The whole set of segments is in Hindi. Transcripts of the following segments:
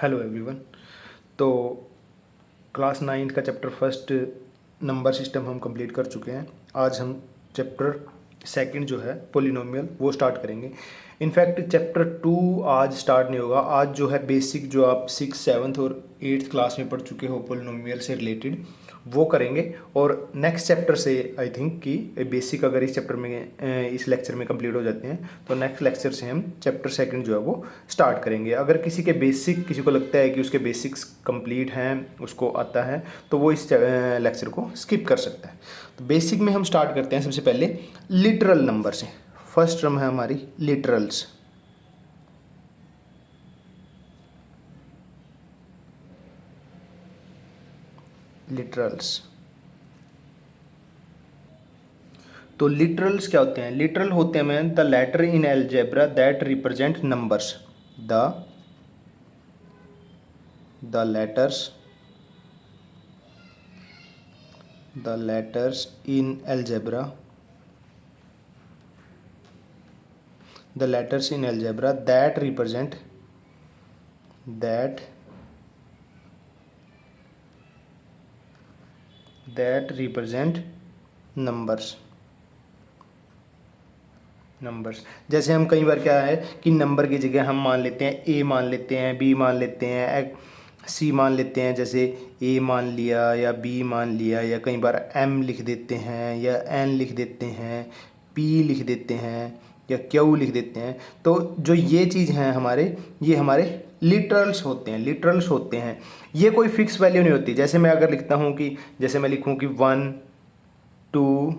Hello everyone. तो क्लास 9 का चैप्टर फर्स्ट नंबर सिस्टम हम कंप्लीट कर चुके हैं। आज हम चैप्टर सेकंड जो है पोलिनोमियल वो स्टार्ट करेंगे। इनफैक्ट चैप्टर 2 आज स्टार्ट नहीं होगा। आज जो है बेसिक जो आप 6, 7 और 8th क्लास में पढ़ चुके हो पोलिनोमियल से रिलेटेड वो करेंगे। और नेक्स्ट चैप्टर से आई थिंक कि बेसिक अगर इस चैप्टर में इस लेक्चर में कंप्लीट हो जाते हैं तो नेक्स्ट लेक्चर से हम चैप्टर सेकंड जो है वो स्टार्ट करेंगे। अगर किसी के बेसिक किसी को लगता है कि उसके बेसिक्स कंप्लीट हैं, उसको आता है, तो वो इस लेक्चर को स्किप कर सकता है। तो बेसिक में हम स्टार्ट करते हैं सबसे पहले लिटरल नंबर से। फर्स्ट टर्म है हमारी लिटरल्स। लिटरल्स तो लिटरल्स क्या होते हैं? लिटरल होते हैं the letter in algebra that represent numbers. द letters in algebra that represent numbers। जैसे हम कई बार क्या है कि नंबर की जगह हम मान लेते हैं ए मान लेते हैं, बी मान लेते हैं, सी मान लेते हैं। जैसे ए मान लिया या बी मान लिया, या कई बार एम लिख देते हैं या एन लिख देते हैं, पी लिख देते हैं या क्यू लिख देते हैं। तो जो ये चीज़ हैं ये हमारे लिटरल्स होते हैं। ये कोई फिक्स वैल्यू नहीं होती। जैसे मैं अगर लिखता हूँ कि जैसे मैं लिखूँ कि 1, 2,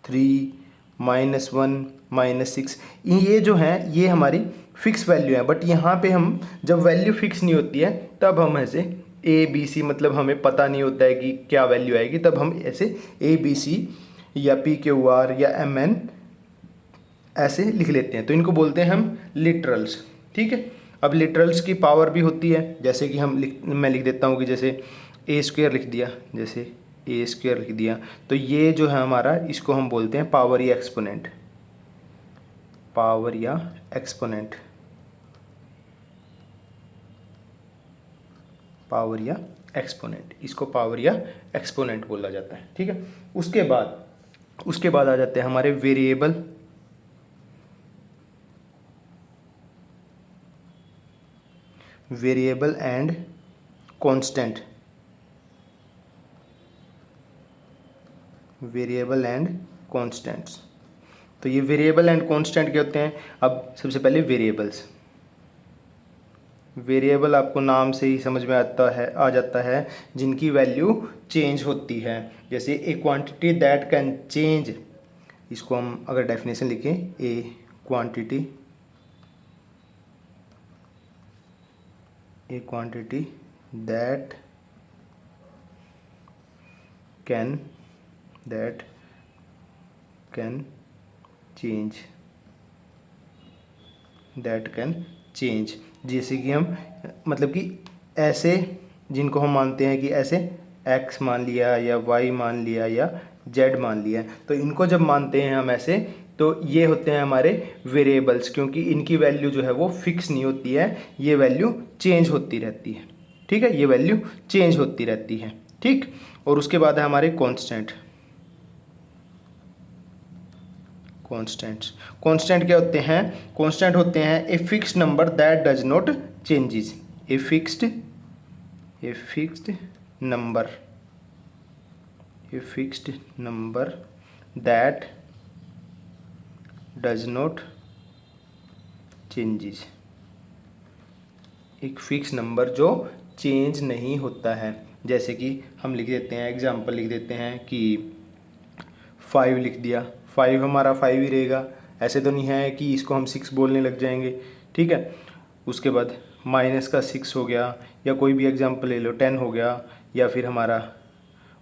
3, -1, -6, ये जो है ये हमारी फिक्स वैल्यू है। बट यहाँ पे हम जब वैल्यू फिक्स नहीं होती है तब हम ऐसे ए बी सी, मतलब हमें पता नहीं होता है कि क्या वैल्यू आएगी, तब हम ऐसे ए बी सी या पी क्यू आर या एम एन ऐसे लिख लेते हैं। तो इनको बोलते हैं हम लिटरल्स। ठीक है। अब लिटरल्स की पावर भी होती है। जैसे कि मैं लिख देता हूँ कि जैसे ए स्क्वायर लिख दिया, जैसे ए स्क्वायर लिख दिया, तो ये जो है हमारा, इसको हम बोलते हैं पावर या एक्सपोनेंट। इसको पावर या एक्सपोनेंट बोला जाता है। ठीक है। उसके बाद आ जाते हैं हमारे वेरिएबल। And constant. तो ये वेरिएबल एंड कांस्टेंट क्या होते हैं? अब सबसे पहले वेरिएबल आपको नाम से ही समझ में आ जाता है जिनकी वैल्यू चेंज होती है। जैसे ए क्वांटिटी दैट कैन चेंज, इसको हम अगर डेफिनेशन लिखें, ए क्वांटिटी दैट कैन चेंज। जैसे कि हम मतलब कि ऐसे जिनको हम मानते हैं कि ऐसे x मान लिया या y मान लिया या z मान लिया, तो इनको जब मानते हैं हम ऐसे, तो ये होते हैं हमारे वेरिएबल्स, क्योंकि इनकी वैल्यू जो है वो फिक्स नहीं होती है, ये वैल्यू चेंज होती रहती है। ठीक है, ये वैल्यू चेंज होती रहती है। ठीक। और उसके बाद है हमारे कांस्टेंट क्या होते हैं? कांस्टेंट होते हैं a fixed number that does not changes. A fixed number that does not changes. एक फिक्स नंबर जो चेंज नहीं होता है। जैसे कि हम लिख देते हैं, एग्जाम्पल लिख देते हैं कि 5 लिख दिया, 5 हमारा 5 ही रहेगा। ऐसे तो नहीं है कि इसको हम 6 बोलने लग जाएंगे। ठीक है। उसके बाद माइनस का 6 हो गया, या कोई भी एग्जाम्पल ले लो, 10 हो गया, या फिर हमारा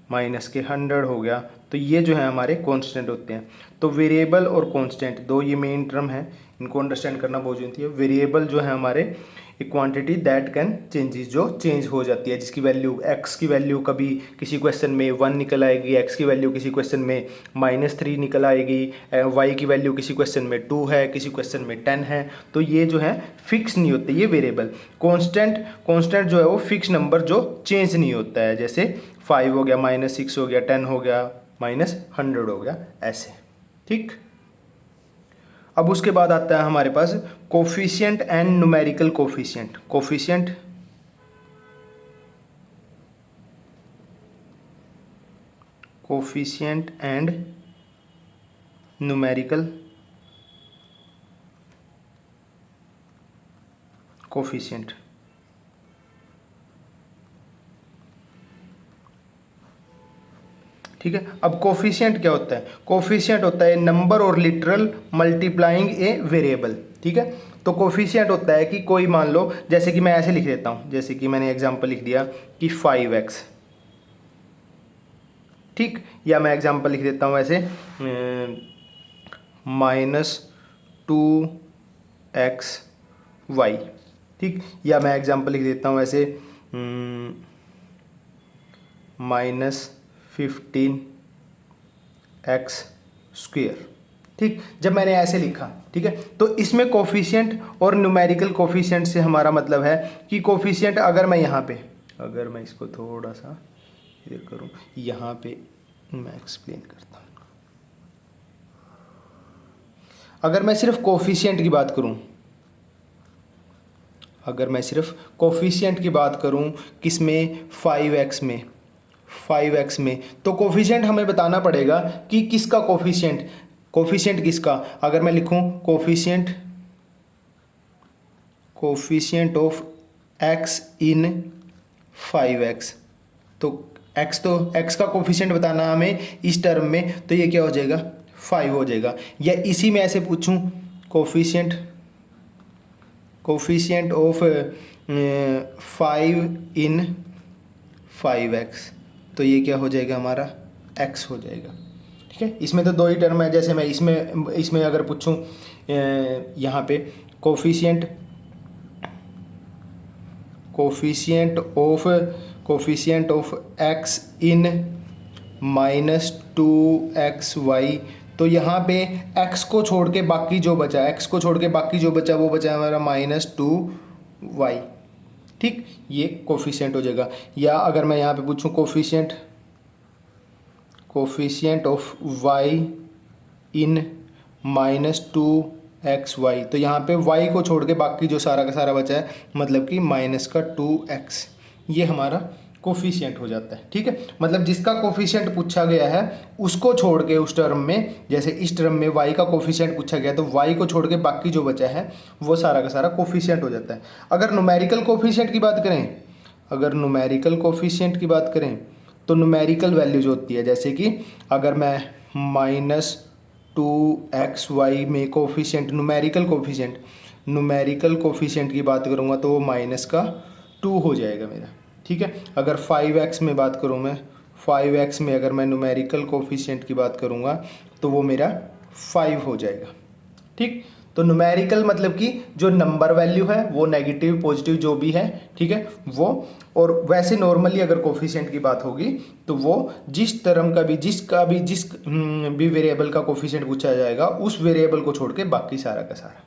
माइनस के 100 हो गया। तो ये जो है हमारे कांस्टेंट होते हैं। तो वेरिएबल और कांस्टेंट दो ये मेन टर्म है, इनको अंडरस्टैंड करना बहुत जरूरी है। वेरिएबल जो है हमारे, ए क्वांटिटी दैट कैन चेंजेस, जो चेंज हो जाती है, जिसकी वैल्यू एक्स की वैल्यू कभी किसी क्वेश्चन में 1 निकल आएगी, एक्स की वैल्यू किसी क्वेश्चन में -3 निकल आएगी, वाई की वैल्यू किसी क्वेश्चन में 2 है, किसी क्वेश्चन में 10 है। तो ये जो है फिक्स नहीं होते, ये वेरिएबल। कॉन्स्टेंट जो है वो फिक्स नंबर जो चेंज नहीं होता है, जैसे 5 हो गया, -6 हो गया, 10 हो गया, -100 हो गया, ऐसे। ठीक, अब उसके बाद आता है हमारे पास coefficient and numerical coefficient. Coefficient and numerical coefficient. ठीक है, अब कोफिशिएंट क्या होता है? कोफिशिएंट होता है नंबर और लिटरल मल्टीप्लाइंग ए वेरिएबल। ठीक है, तो कोफिशिएंट होता है कि कोई, मान लो जैसे कि मैं ऐसे लिख देता हूँ, जैसे कि मैंने एग्जांपल लिख दिया कि 5x। ठीक, या मैं एग्जांपल लिख देता हूँ ऐसे -2xy। ठीक, या मैं एग्जांपल लिख देता हूँ ऐसे -15x²। ठीक, जब मैंने ऐसे लिखा, ठीक है, तो इसमें कोफिशिएंट और न्यूमेरिकल कोफिशिएंट से हमारा मतलब है कि कोफिशिएंट अगर मैं यहाँ पे, अगर मैं इसको थोड़ा सा ये करूँ, यहाँ पे मैं एक्सप्लेन करता हूँ। अगर मैं सिर्फ कोफिशिएंट की बात करूँ, अगर मैं सिर्फ कोफिशिएंट की बात करूँ किसमें, 5x में, तो कोफिशिएंट हमें बताना पड़ेगा कि किसका कोफिशिएंट किसका। अगर मैं लिखूं coefficient of x in 5x, तो x का कोफिशिएंट बताना हमें इस टर्म में, तो ये क्या हो जाएगा, 5 हो जाएगा। या इसी में ऐसे पूछूं कोफिशिएंट ऑफ 5 इन 5x, तो ये क्या हो जाएगा, हमारा x हो जाएगा। ठीक है, इसमें तो दो ही टर्म है। जैसे मैं इसमें अगर पूछूं यहाँ पे coefficient of x in -2xy, तो यहाँ पे x को छोड़ के बाकी जो बचा वो बचा हमारा -2y। ठीक, ये कोफिशिएंट हो जाएगा। या अगर मैं यहाँ पे पूछूं coefficient of y in -2xy, तो यहाँ पे y को छोड़ के बाकी जो सारा का सारा बचा है, मतलब कि -2x, ये हमारा कोफिशिएंट हो जाता है। ठीक है, मतलब जिसका कोफिशिएंट पूछा गया है उसको छोड़ के उस टर्म में, जैसे इस टर्म में y का कोफिशिएंट पूछा गया, तो y को छोड़ के बाकी जो बचा है वो सारा का सारा कोफिशिएंट हो जाता है। अगर न्यूमेरिकल कोफिशिएंट की बात करें, तो न्यूमेरिकल वैल्यू जो होती है, जैसे कि अगर मैं -2xy में कोफिशिएंट न्यूमेरिकल कोफिशिएंट की बात करूँगा तो वो -2 हो जाएगा मेरा। ठीक है, अगर 5x में बात करूँ मैं, 5x में अगर मैं न्यूमेरिकल कोफिशिएंट की बात करूँगा तो वो मेरा 5 हो जाएगा। ठीक, तो न्यूमेरिकल मतलब कि जो नंबर वैल्यू है वो नेगेटिव पॉजिटिव जो भी है, ठीक है, वो। और वैसे नॉर्मली अगर कोफिशिएंट की बात होगी तो वो जिस टर्म का भी जिस भी वेरिएबल का कोफिशिएंट पूछा जाएगा उस वेरिएबल को छोड़ के बाकी सारा का सारा।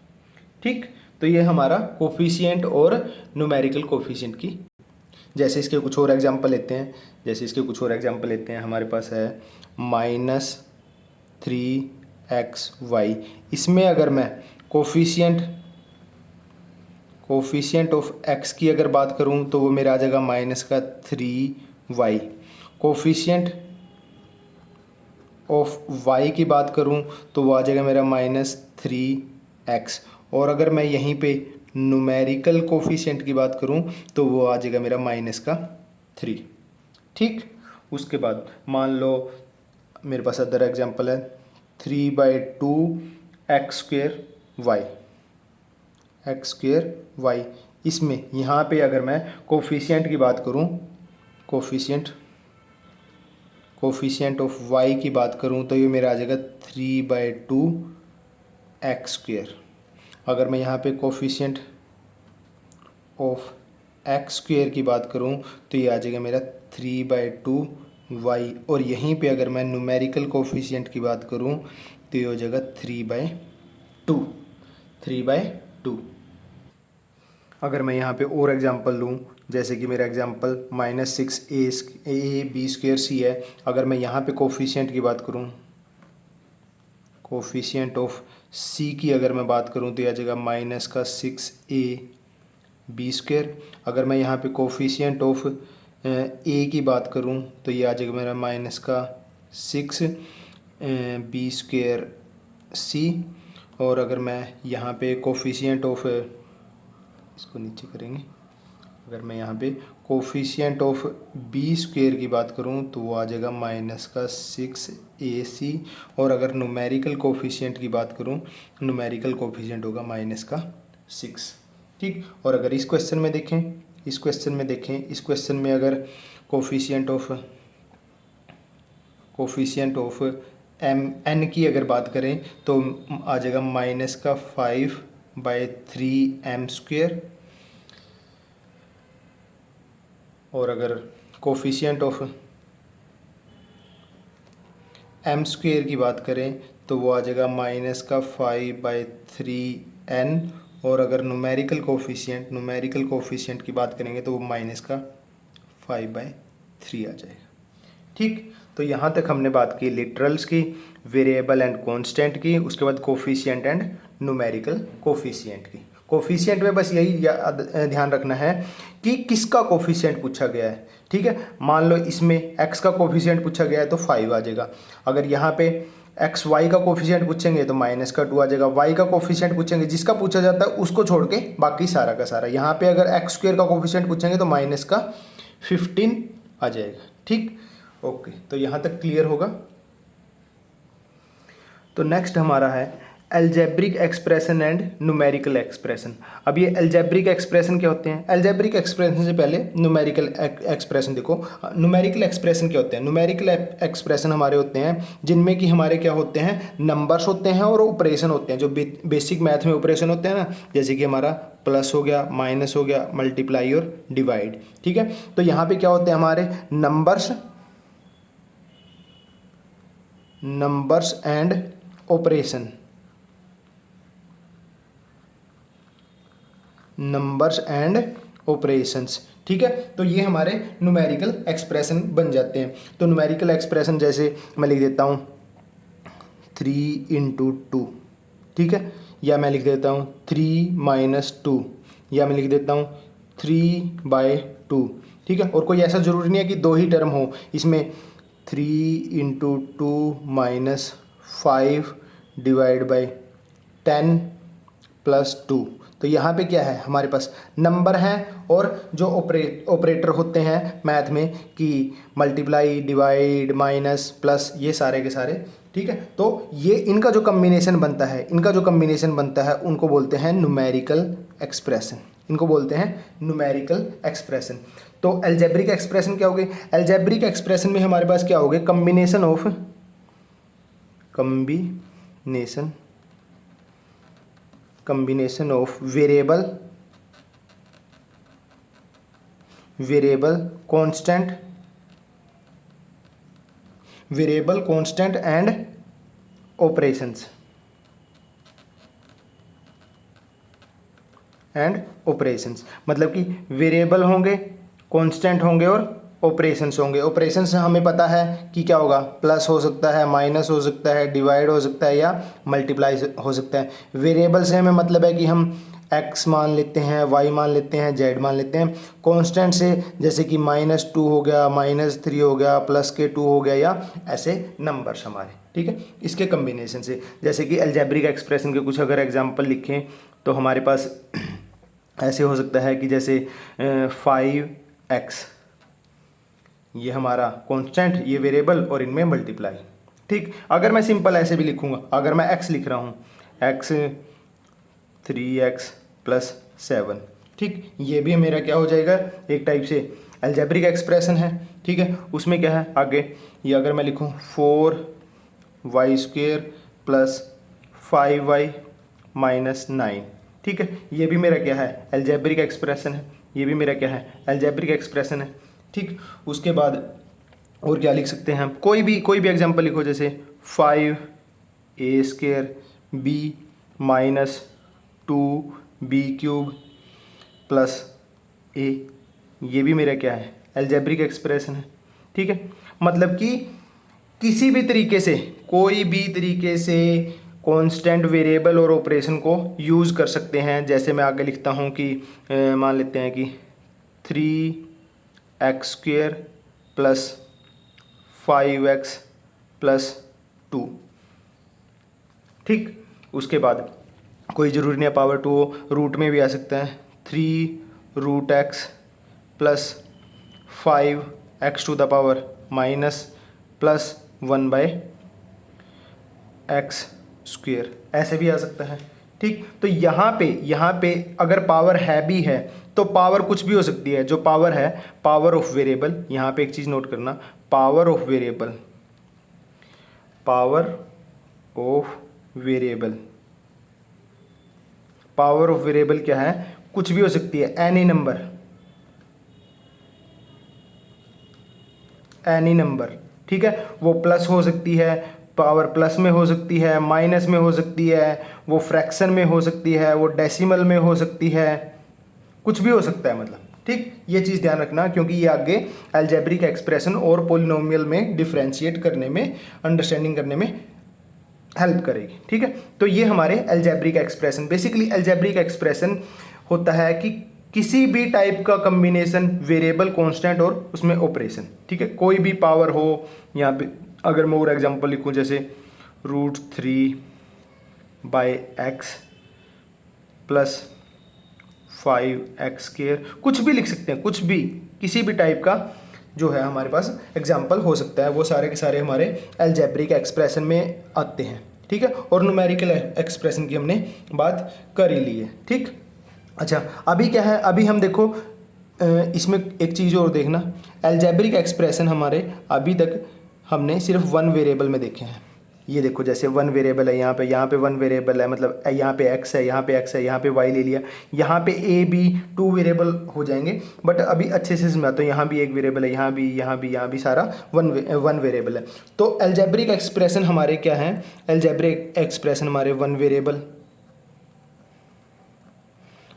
ठीक, तो ये हमारा कोफिशिएंट और न्यूमेरिकल कोफिशिएंट की। जैसे इसके कुछ और एग्जांपल लेते हैं, हमारे पास है -3xy। इसमें अगर मैं कोफिशिएंट ऑफ x की अगर बात करूं तो वो मेरा आ जाएगा -3y। कोफिशिएंट ऑफ y की बात करूं तो वो आ जाएगा मेरा -3x। और अगर मैं यहीं पे न्यूमेरिकल कोफिशिएंट की बात करूं तो वो आ जाएगा मेरा -3। ठीक, उसके बाद मान लो मेरे पास अदर एग्जांपल है 3/2x²y। इसमें यहाँ पे अगर मैं कोफिशिएंट की बात करूँ, कोफिशिएंट ऑफ y की बात करूँ तो ये मेरा आ जाएगा 3/2x²। अगर मैं यहाँ पे कोफिशिएंट ऑफ एक्स स्क्वेयर की बात करूं तो ये आ जाएगा मेरा 3/2 वाई, और यहीं पे अगर मैं न्यूमेरिकल कोफिशिएंट की बात करूं तो ये हो जाएगा 3/2। अगर मैं यहाँ पे और एग्जांपल लूँ, जैसे कि मेरा एग्जांपल -6ab² है, अगर मैं यहाँ पे कोफिशिएंट की बात करूँ, कोफिशिएंट ऑफ c की अगर मैं बात करूँ तो यह आ जाएगा -6ab²। अगर मैं यहाँ पे कोफिशिएंट ऑफ a की बात करूँ तो ये आ जाएगा मेरा -6b²c। और अगर मैं यहाँ पे कोफिशिएंट ऑफ, इसको नीचे करेंगे, अगर मैं यहाँ पे कोफिशिएंट ऑफ b² की बात करूँ तो वो आ जाएगा -6ac। और अगर न्यूमेरिकल कोफिशिएंट की बात करूँ, न्यूमेरिकल कोफिशिएंट होगा -6। ठीक। और अगर इस क्वेश्चन में देखें, इस क्वेश्चन में अगर कोफिशिएंट ऑफ n की अगर बात करें तो आ जाएगा -5/3m²। और अगर कोफिशिएंट ऑफ m² की बात करें तो वो आ जाएगा -5/3n। और अगर न्यूमेरिकल कोफिशिएंट की बात करेंगे तो वो -5/3 आ जाएगा। ठीक। तो यहाँ तक हमने बात की लिटरल्स की, वेरिएबल एंड कांस्टेंट की, उसके बाद कोफिशिएंट एंड न्यूमेरिकल कोफिशिएंट की। कोफिशिएंट में बस यही ध्यान रखना है कि किसका कोफिशिएंट पूछा गया है। ठीक है, मान लो इसमें x का कोफिशिएंट पूछा गया है तो 5 आ जाएगा। अगर यहाँ पे एक्स वाई का कोफिशिएंट पूछेंगे तो -2 आ जाएगा। वाई का कोफिशिएंट पूछेंगे, जिसका पूछा जाता है उसको छोड़ के बाकी सारा का सारा। यहाँ पे अगर x² का कोफिशिएंट पूछेंगे तो -15 आ जाएगा। ठीक, ओके। तो यहाँ तक क्लियर होगा। तो नेक्स्ट हमारा है algebraic expression and numerical expression. अब ये अलजेब्रिक एक्सप्रेशन क्या होते हैं? अलजेब्रिक एक्सप्रेशन से पहले न्यूमेरिकल एक्सप्रेशन देखो। न्यूमेरिकल एक्सप्रेशन क्या होते हैं? न्यूमेरिकल एक्सप्रेशन हमारे होते हैं जिनमें कि हमारे क्या होते हैं, नंबर्स होते हैं और ऑपरेशन होते हैं, जो बेसिक मैथ में ऑपरेशन होते हैं ना, जैसे कि हमारा प्लस हो गया, माइनस हो गया, मल्टीप्लाई और डिवाइड। ठीक है, तो यहाँ पे क्या होते हैं हमारे numbers and operation, numbers and operations. ठीक है, तो ये हमारे न्यूमेरिकल एक्सप्रेशन बन जाते हैं। तो न्यूमेरिकल एक्सप्रेशन जैसे मैं लिख देता हूँ 3×2, ठीक है, या मैं लिख देता हूँ 3-2, या मैं लिख देता हूँ 3/2। ठीक है, और कोई ऐसा ज़रूरी नहीं है कि दो ही टर्म हो इसमें। 3×2 -5 / 10 + 2। तो यहाँ पे क्या है, हमारे पास नंबर हैं और जो ऑपरेटर होते हैं मैथ में कि मल्टीप्लाई, डिवाइड, माइनस, प्लस, ये सारे के सारे। ठीक है, तो ये इनका जो कम्बिनेशन बनता है उनको बोलते हैं न्यूमेरिकल एक्सप्रेशन। इनको बोलते हैं न्यूमेरिकल एक्सप्रेशन। तो अलजेब्रिक एक्सप्रेशन क्या होगी? अलजेब्रिक एक्सप्रेशन में हमारे पास क्या होगा? Combination of variable constant and operations मतलब कि वेरिएबल होंगे, कांस्टेंट होंगे और ऑपरेशंस होंगे। ऑपरेशंस हमें पता है कि क्या होगा, प्लस हो सकता है, माइनस हो सकता है, डिवाइड हो सकता है या मल्टीप्लाई हो सकता है। वेरिएबल से हमें मतलब है कि हम x मान लेते हैं, y मान लेते हैं, z मान लेते हैं। कांस्टेंट से जैसे कि -2 हो गया, -3 हो गया, +2 हो गया, या ऐसे नंबर्स हमारे। ठीक है, इसके कम्बिनेशन से, जैसे कि अलजेब्रिक एक्सप्रेशन के कुछ अगर एग्जांपल लिखें तो हमारे पास ऐसे हो सकता है कि जैसे 5x, ये हमारा कांस्टेंट, ये वेरिएबल और इनमें मल्टीप्लाई। ठीक, अगर मैं सिंपल ऐसे भी लिखूंगा, अगर मैं x लिख रहा हूँ, x 3x + 7। ठीक, ये भी मेरा क्या हो जाएगा, एक टाइप से अलजेब्रिक एक्सप्रेशन है। ठीक है, उसमें क्या है आगे, ये अगर मैं लिखूँ 4y² + 5y - 9, ठीक है, ये भी मेरा क्या है, अलजेब्रिक एक्सप्रेशन है, ये भी मेरा क्या है, अलजेब्रिक एक्सप्रेशन है। ठीक, उसके बाद और क्या लिख सकते हैं हम, कोई भी एग्जांपल लिखो, जैसे 5a² b minus 2b³ plus a, ये भी मेरा क्या है, अलजेब्रिक एक्सप्रेशन है। ठीक है, मतलब कि किसी भी तरीके से, कोई भी तरीके से कांस्टेंट वेरिएबल और ऑपरेशन को यूज़ कर सकते हैं। जैसे मैं आगे लिखता हूँ कि मान लेते हैं कि 3x² प्लस 5x प्लस 2। ठीक, उसके बाद कोई ज़रूरी नहीं है पावर 2 रूट में भी आ सकता है, 3√x plus 5x² minus plus 1/x², ऐसे भी आ सकता है। ठीक, तो यहाँ पे अगर पावर है भी है तो पावर कुछ भी हो सकती है। जो पावर है, पावर ऑफ वेरिएबल, यहाँ पे एक चीज़ नोट करना, power of variable, power of variable, power of variable क्या है, कुछ भी हो सकती है, एनी नंबर, एनी नंबर। ठीक है, वो प्लस हो सकती है, पावर प्लस में हो सकती है, माइनस में हो सकती है, वो फ्रैक्शन में हो सकती है, वो डेसिमल में हो सकती है, कुछ भी हो सकता है मतलब। ठीक, ये चीज़ ध्यान रखना, क्योंकि ये आगे अलजेब्रिक एक्सप्रेशन और पॉलिनोमियल में डिफरेंशिएट करने में, अंडरस्टैंडिंग करने में हेल्प करेगी। ठीक है, तो ये हमारे algebraic expression, basically algebraic expression होता है कि किसी भी टाइप का कम्बिनेशन, वेरिएबल, कांस्टेंट और उसमें ऑपरेशन। ठीक है, कोई भी पावर हो, यहाँ पे अगर मैं और एग्जांपल लिखूँ, जैसे √3/x प्लस 5x², कुछ भी लिख सकते हैं, कुछ भी, किसी भी टाइप का जो है हमारे पास एग्जाम्पल हो सकता है, वो सारे के सारे हमारे अलजेब्रिक एक्सप्रेशन में आते हैं। ठीक है, और न्यूमेरिकल एक्सप्रेशन की हमने बात कर ही ली है। ठीक, अच्छा, अभी क्या है, अभी हम देखो इसमें एक चीज़ और देखना, अलजेब्रिक एक्सप्रेशन हमारे अभी तक हमने सिर्फ वन वेरिएबल में देखे हैं। ये देखो, जैसे वन वेरिएबल है, यहाँ पे वन वेरिएबल है, मतलब यहाँ पे x है, यहाँ पे x है, यहाँ पे y ले लिया, यहाँ पे a b 2 वेरिएबल हो जाएंगे। बट अभी अच्छे से समझा, तो यहाँ भी एक वेरिएबल है, यहाँ भी सारा वन वेरिएबल है। तो अलजेब्रिक एक्सप्रेशन हमारे क्या है, अलजेब्रिक एक्सप्रेशन हमारे वन वेरिएबल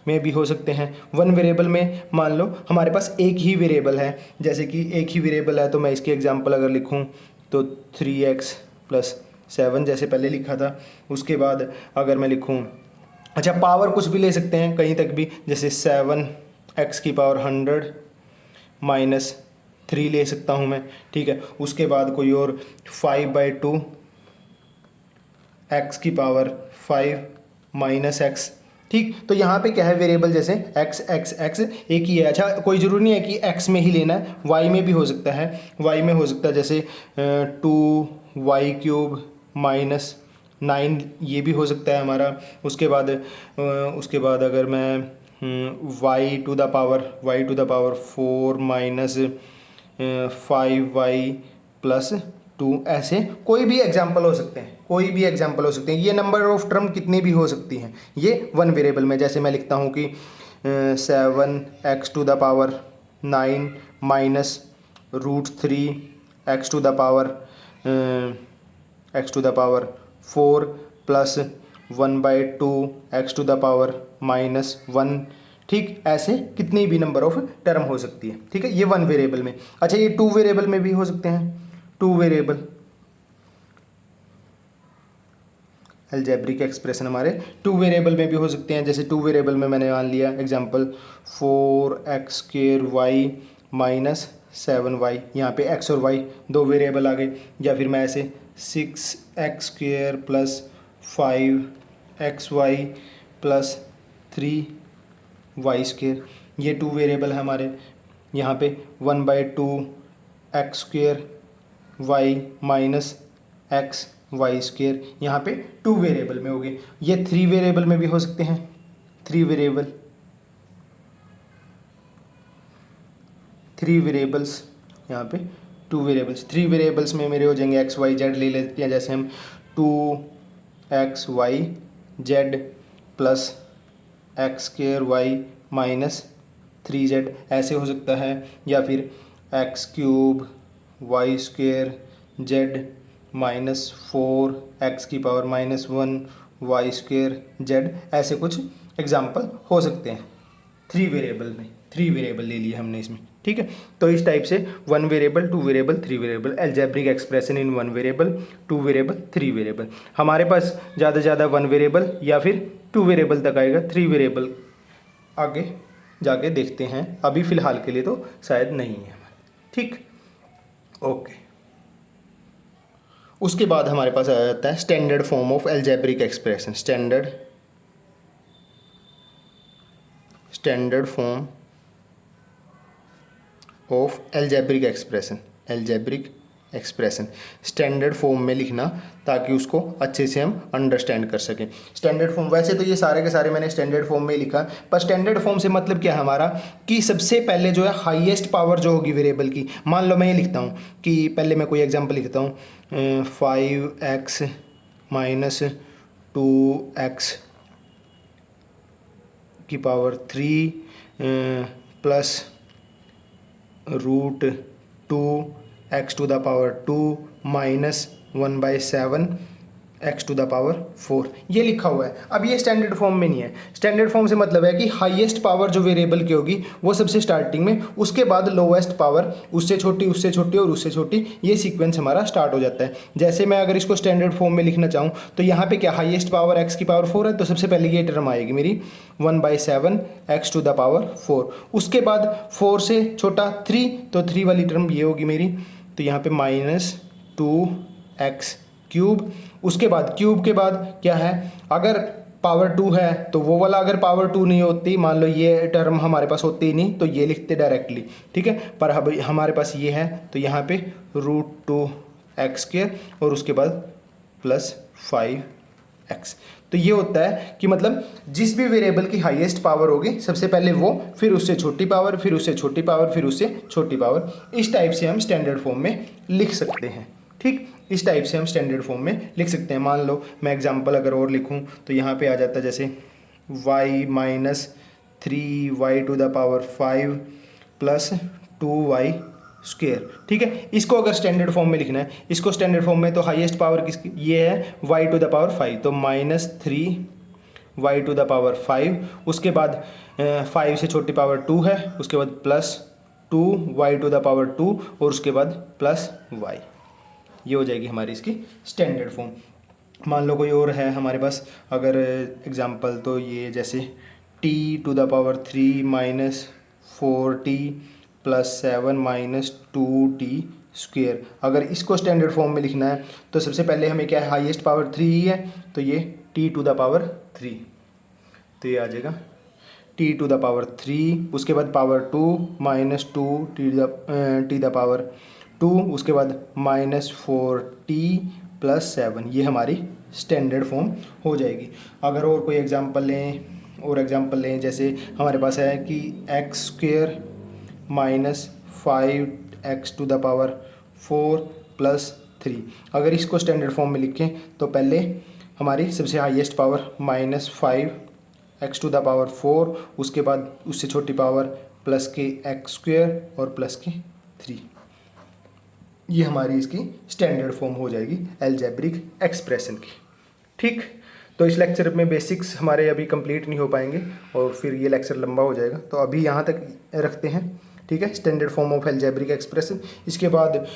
में भी हो सकते हैं। वन वेरिएबल में मान लो हमारे पास एक ही वेरिएबल है, जैसे कि एक ही वेरिएबल है, तो मैं इसकी एग्जांपल अगर लिखूं तो 3x प्लस 7 जैसे पहले लिखा था। उसके बाद अगर मैं लिखूं, अच्छा, पावर कुछ भी ले सकते हैं कहीं तक भी, जैसे 7x⁻100 माइनस 3 ले सकता हूं मैं। ठीक है, उसके बाद कोई और 5/2 x⁻5 माइनस x। ठीक, तो यहाँ पे क्या है, वेरिएबल जैसे x एक ही है। अच्छा, कोई ज़रूरी नहीं है कि x में ही लेना है, y में भी हो सकता है, y में हो सकता है, जैसे 2y³ माइनस 9, ये भी हो सकता है हमारा। उसके बाद अगर मैं y⁻4 माइनस 5y प्लस 2, ऐसे कोई भी एग्जाम्पल हो सकते हैं, कोई भी एग्जाम्पल हो सकते हैं। ये नंबर ऑफ टर्म कितनी भी हो सकती हैं, ये वन वेरिएबल में। जैसे मैं लिखता हूँ कि 7x⁻9 minus √3x⁻4 plus 1/2x⁻−1। ठीक, ऐसे कितनी भी नंबर ऑफ टर्म हो सकती है। ठीक है, ये वन वेरिएबल में। अच्छा, ये टू वेरिएबल में भी हो सकते हैं, टू वेरिएबल अलजेब्रिक एक्सप्रेशन हमारे टू वेरिएबल में भी हो सकते हैं। जैसे टू वेरिएबल में मैंने मान लिया एग्जांपल 4x² माइनस 7y, यहाँ पे x और y दो वेरिएबल आ गए। या फिर मैं ऐसे 6x² plus 5xy plus 3y², ये टू वेरिएबल है हमारे। यहाँ पे 1/2x² y माइनस xy², यहाँ पे टू वेरिएबल में हो गए। ये थ्री वेरिएबल में भी हो सकते हैं, थ्री वेरिएबल्स, यहाँ पे टू वेरिएबल्स। थ्री वेरिएबल्स में मेरे हो जाएंगे x y z, ले लेते हैं जैसे हम 2xyz plus x square y minus 3z ऐसे हो सकता है, या फिर x cube y square z minus 4 x की पावर -1 वाई स्क्वेयर जेड, ऐसे कुछ एग्जाम्पल हो सकते हैं। 3 वेरिएबल में 3 वेरिएबल ले लिए हमने इसमें, ठीक है। तो इस टाइप से 1 variable, 2 variable, 3 variable, algebraic expression in 1 variable, 2 variable, 3 variable. हमारे पास ज़्यादा से ज़्यादा 1 वेरिएबल या फिर 2 वेरिएबल तक आएगा, 3 वेरिएबल आगे जाके देखते हैं, अभी फ़िलहाल के लिए तो शायद नहीं है हमारे, ठीक, ओके। उसके बाद हमारे पास आ जाता है standard form of algebraic expression, standard form of algebraic expression, standard form में लिखना ताकि उसको अच्छे से हम अंडरस्टैंड कर सकें। स्टैंडर्ड फॉर्म, वैसे तो ये सारे के सारे मैंने स्टैंडर्ड फॉर्म में ही लिखा, पर स्टैंडर्ड फॉर्म से मतलब क्या है हमारा कि सबसे पहले जो है हाईएस्ट पावर जो होगी वेरिएबल की, मान लो मैं ये लिखता हूँ कि पहले मैं कोई एग्जांपल लिखता हूँ 5x माइनस 2x की power 3 plus root 2x to the power 2 minus 1/7 x to the power 4, ये लिखा हुआ है। अब ये स्टैंडर्ड फॉर्म में नहीं है। स्टैंडर्ड फॉर्म से मतलब है कि हाईएस्ट पावर जो वेरिएबल की होगी वो सबसे स्टार्टिंग में, उसके बाद लोएस्ट पावर, उससे छोटी और उससे छोटी, ये सीक्वेंस हमारा स्टार्ट हो जाता है। जैसे मैं अगर इसको स्टैंडर्ड फॉर्म में लिखना चाहूँ तो यहाँ पे क्या हाईएस्ट पावर x की पावर 4 है, तो सबसे पहले ये टर्म आएगी मेरी 1/7 x टू द पावर 4। उसके बाद 4 से छोटा 3, तो 3 वाली टर्म ये होगी मेरी, तो यहाँ पे -2x क्यूब। उसके बाद क्यूब के बाद क्या है, अगर पावर 2 है तो वो वाला, अगर पावर 2 नहीं होती, मान लो ये टर्म हमारे पास होती ही नहीं, तो ये लिखते डायरेक्टली, ठीक है। पर अब हमारे पास ये है तो यहाँ पे √2x² और उसके बाद +5x। तो ये होता है कि मतलब जिस भी वेरिएबल की हाईएस्ट पावर होगी सबसे पहले वो, फिर उससे छोटी पावर, फिर उससे छोटी पावर, फिर उससे छोटी पावर। इस टाइप से हम स्टैंडर्ड फॉर्म में लिख सकते हैं, ठीक। इस टाइप से हम स्टैंडर्ड फॉर्म में लिख सकते हैं। मान लो मैं एग्जांपल अगर और लिखूं तो यहाँ पे आ जाता है जैसे y minus 3y to the power 5 plus 2y square, ठीक है। इसको अगर स्टैंडर्ड फॉर्म में लिखना है, इसको स्टैंडर्ड फॉर्म में, तो हाईएस्ट पावर किसकी, ये है y टू द पावर 5, तो -3y टू द पावर 5। उसके बाद 5 से छोटी पावर 2 है, उसके बाद +2y टू द पावर 2 और उसके बाद +y। ये हो जाएगी हमारी इसकी स्टैंडर्ड फॉर्म। मान लो कोई और है हमारे पास अगर एग्जांपल, तो ये जैसे t to the power 3 minus 4t plus 7 minus 2t square. अगर इसको स्टैंडर्ड फॉर्म में लिखना है तो सबसे पहले हमें क्या है, हाईएस्ट पावर 3 ही है, तो ये t टू द पावर 3, तो ये आ जाएगा t टू द पावर 3। उसके बाद power 2 minus 2 T the power 2, उसके बाद -4t प्लस 7, ये हमारी स्टैंडर्ड फॉर्म हो जाएगी। अगर और कोई एग्जांपल लें, जैसे हमारे पास है कि x² minus 5x to the power 4 plus 3। अगर इसको स्टैंडर्ड फॉर्म में लिखें तो पहले हमारी सबसे highest power -5x to the power 4, उसके बाद उससे छोटी पावर प्लस के x² और प्लस के 3। ये हमारी इसकी स्टैंडर्ड फॉर्म हो जाएगी अलजेब्रिक एक्सप्रेशन की, ठीक। तो इस लेक्चर में बेसिक्स हमारे अभी कंप्लीट नहीं हो पाएंगे और फिर ये लेक्चर लंबा हो जाएगा, तो अभी यहाँ तक रखते हैं, ठीक है। Standard form of algebraic expression, इसके बाद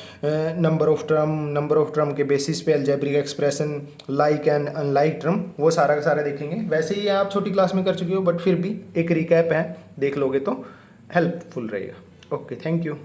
नंबर ऑफ टर्म के बेसिस पे algebraic expression, like and unlike term, वो सारा का सारा देखेंगे। वैसे ही आप छोटी क्लास में कर चुके हो, बट फिर भी एक रिकैप है, देख लोगे तो हेल्पफुल रहेगा। Okay, thank you.